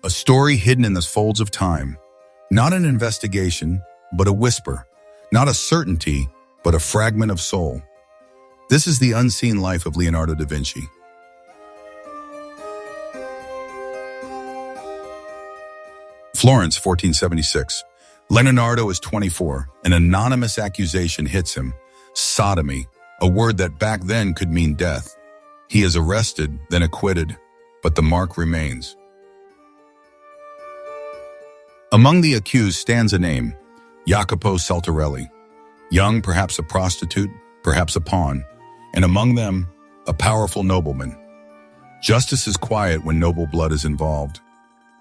A story hidden in the folds of time. Not an investigation, but a whisper. Not a certainty, but a fragment of soul. This is the unseen life of Leonardo da Vinci. Florence, 1476. Leonardo is 24. An anonymous accusation hits him. Sodomy, a word that back then could mean death. He is arrested, then acquitted, but the mark remains. Among the accused stands a name, Jacopo Saltarelli. Young, perhaps a prostitute, perhaps a pawn, and among them, a powerful nobleman. Justice is quiet when noble blood is involved.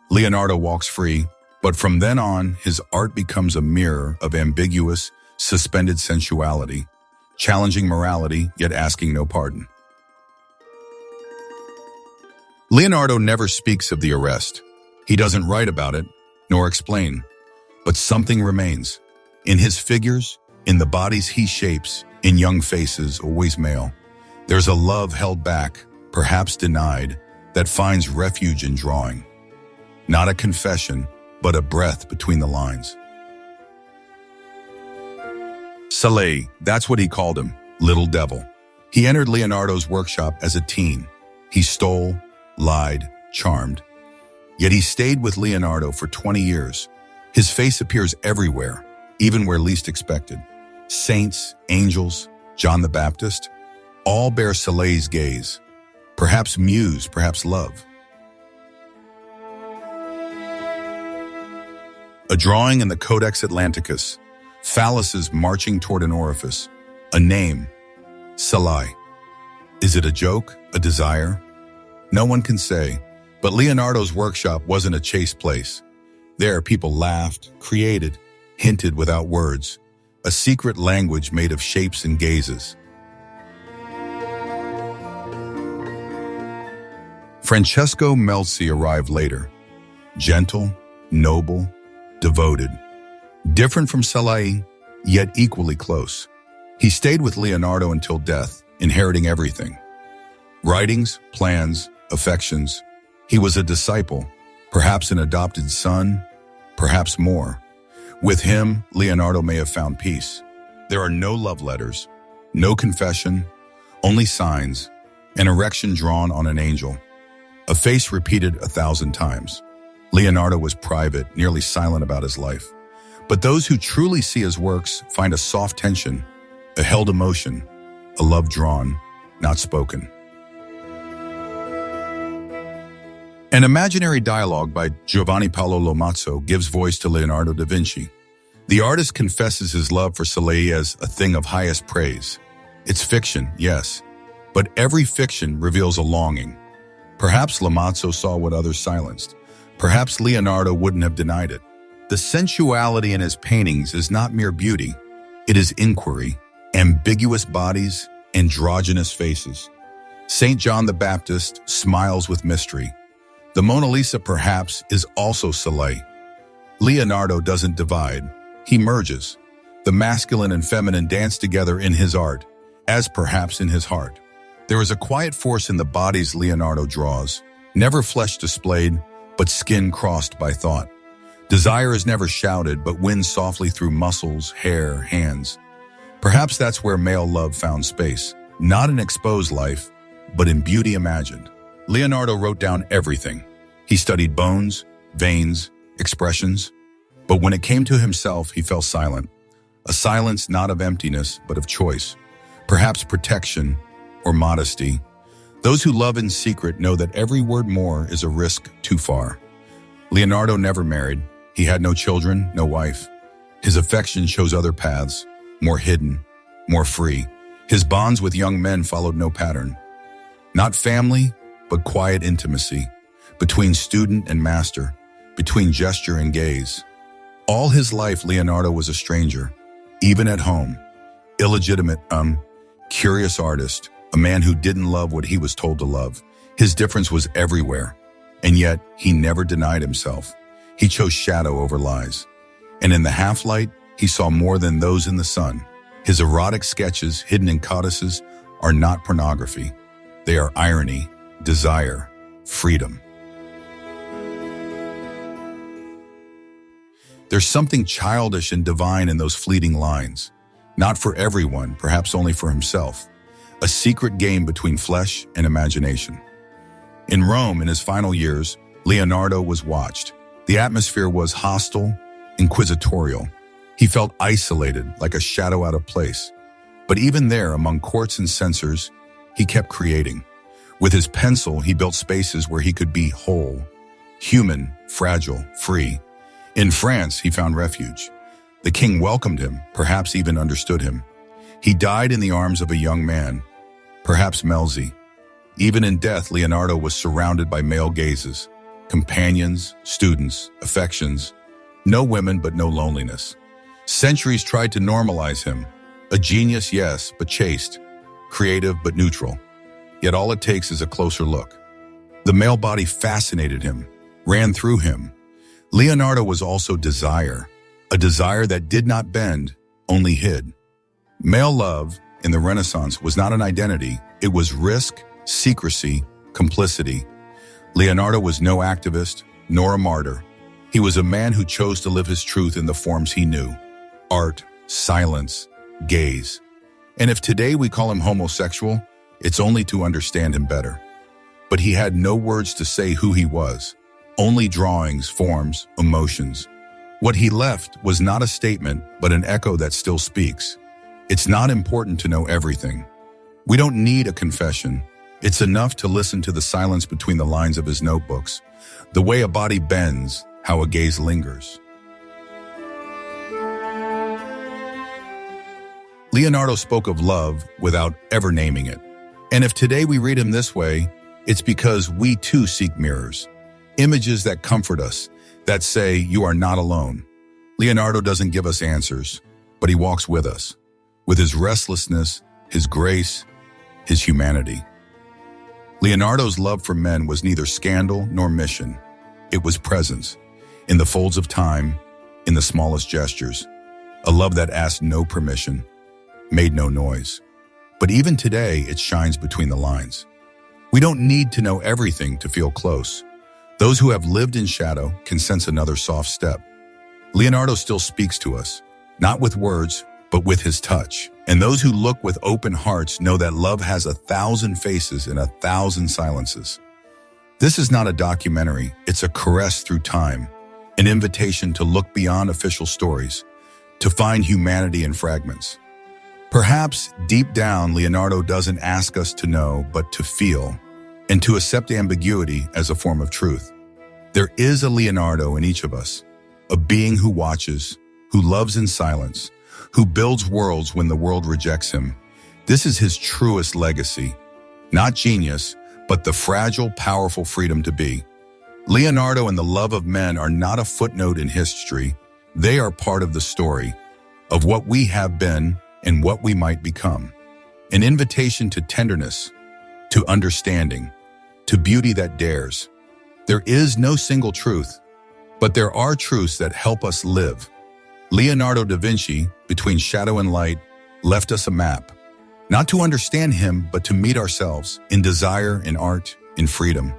Leonardo walks free, but from then on, his art becomes a mirror of ambiguous, suspended sensuality, challenging morality, yet asking no pardon. Leonardo never speaks of the arrest. He doesn't write about it, nor explain. But something remains. In his figures, in the bodies he shapes, in young faces, always male. There's a love held back, perhaps denied, that finds refuge in drawing. Not a confession, but a breath between the lines. Salai, that's what he called him, little devil. He entered Leonardo's workshop as a teen. He stole, lied, charmed. Yet he stayed with Leonardo for 20 years. His face appears everywhere, even where least expected. Saints, angels, John the Baptist, all bear Salai's gaze. Perhaps muse, perhaps love. A drawing in the Codex Atlanticus, phalluses marching toward an orifice. A name, Salai. Is it a joke, a desire? No one can say. But Leonardo's workshop wasn't a chaste place. There, people laughed, created, hinted without words, a secret language made of shapes and gazes. Francesco Melzi arrived later, gentle, noble, devoted, different from Salai, yet equally close. He stayed with Leonardo until death, inheriting everything. Writings, plans, affections. He was a disciple, perhaps an adopted son, perhaps more. With him, Leonardo may have found peace. There are no love letters, no confession, only signs, an erection drawn on an angel, a face repeated 1,000 times. Leonardo was private, nearly silent about his life. But those who truly see his works find a soft tension, a held emotion, a love drawn, not spoken. An imaginary dialogue by Giovanni Paolo Lomazzo gives voice to Leonardo da Vinci. The artist confesses his love for Salai as a thing of highest praise. It's fiction, yes, but every fiction reveals a longing. Perhaps Lomazzo saw what others silenced. Perhaps Leonardo wouldn't have denied it. The sensuality in his paintings is not mere beauty. It is inquiry, ambiguous bodies, androgynous faces. St. John the Baptist smiles with mystery. The Mona Lisa, perhaps, is also Salai. Leonardo doesn't divide. He merges. The masculine and feminine dance together in his art, as perhaps in his heart. There is a quiet force in the bodies Leonardo draws, never flesh displayed, but skin crossed by thought. Desire is never shouted, but wins softly through muscles, hair, hands. Perhaps that's where male love found space, not in exposed life, but in beauty imagined. Leonardo wrote down everything. He studied bones, veins, expressions. But when it came to himself, he fell silent. A silence not of emptiness, but of choice. Perhaps protection or modesty. Those who love in secret know that every word more is a risk too far. Leonardo never married. He had no children, no wife. His affection chose other paths, more hidden, more free. His bonds with young men followed no pattern. Not family, but quiet intimacy, between student and master, between gesture and gaze. All his life, Leonardo was a stranger, even at home. Illegitimate, curious artist, a man who didn't love what he was told to love. His difference was everywhere, and yet he never denied himself. He chose shadow over lies. And in the half-light, he saw more than those in the sun. His erotic sketches, hidden in codices, are not pornography. They are irony, desire, freedom. There's something childish and divine in those fleeting lines. Not for everyone, perhaps only for himself. A secret game between flesh and imagination. In Rome, in his final years, Leonardo was watched. The atmosphere was hostile, inquisitorial. He felt isolated, like a shadow out of place. But even there, among courts and censors, he kept creating. With his pencil, he built spaces where he could be whole, human, fragile, free. In France, he found refuge. The king welcomed him, perhaps even understood him. He died in the arms of a young man, perhaps Melzi. Even in death, Leonardo was surrounded by male gazes, companions, students, affections. No women, but no loneliness. Centuries tried to normalize him. A genius, yes, but chaste. Creative, but neutral. Yet all it takes is a closer look. The male body fascinated him, ran through him. Leonardo was also desire, a desire that did not bend, only hid. Male love, in the Renaissance, was not an identity. It was risk, secrecy, complicity. Leonardo was no activist, nor a martyr. He was a man who chose to live his truth in the forms he knew. Art, silence, gaze. And if today we call him homosexual, it's only to understand him better. But he had no words to say who he was. Only drawings, forms, emotions. What he left was not a statement, but an echo that still speaks. It's not important to know everything. We don't need a confession. It's enough to listen to the silence between the lines of his notebooks, the way a body bends, how a gaze lingers. Leonardo spoke of love without ever naming it. And if today we read him this way, it's because we too seek mirrors. Images that comfort us, that say, you are not alone. Leonardo doesn't give us answers, but he walks with us, with his restlessness, his grace, his humanity. Leonardo's love for men was neither scandal nor mission. It was presence, in the folds of time, in the smallest gestures. A love that asked no permission, made no noise. But even today, it shines between the lines. We don't need to know everything to feel close. Those who have lived in shadow can sense another soft step. Leonardo still speaks to us, not with words, but with his touch. And those who look with open hearts know that love has 1,000 faces and 1,000 silences. This is not a documentary, it's a caress through time, an invitation to look beyond official stories, to find humanity in fragments. Perhaps deep down, Leonardo doesn't ask us to know, but to feel, and to accept ambiguity as a form of truth. There is a Leonardo in each of us, a being who watches, who loves in silence, who builds worlds when the world rejects him. This is his truest legacy. Not genius, but the fragile, powerful freedom to be. Leonardo and the love of men are not a footnote in history. They are part of the story, of what we have been and what we might become. An invitation to tenderness, to understanding, to beauty that dares. There is no single truth, but there are truths that help us live. Leonardo da Vinci, between shadow and light, left us a map, not to understand him, but to meet ourselves in desire, in art, in freedom.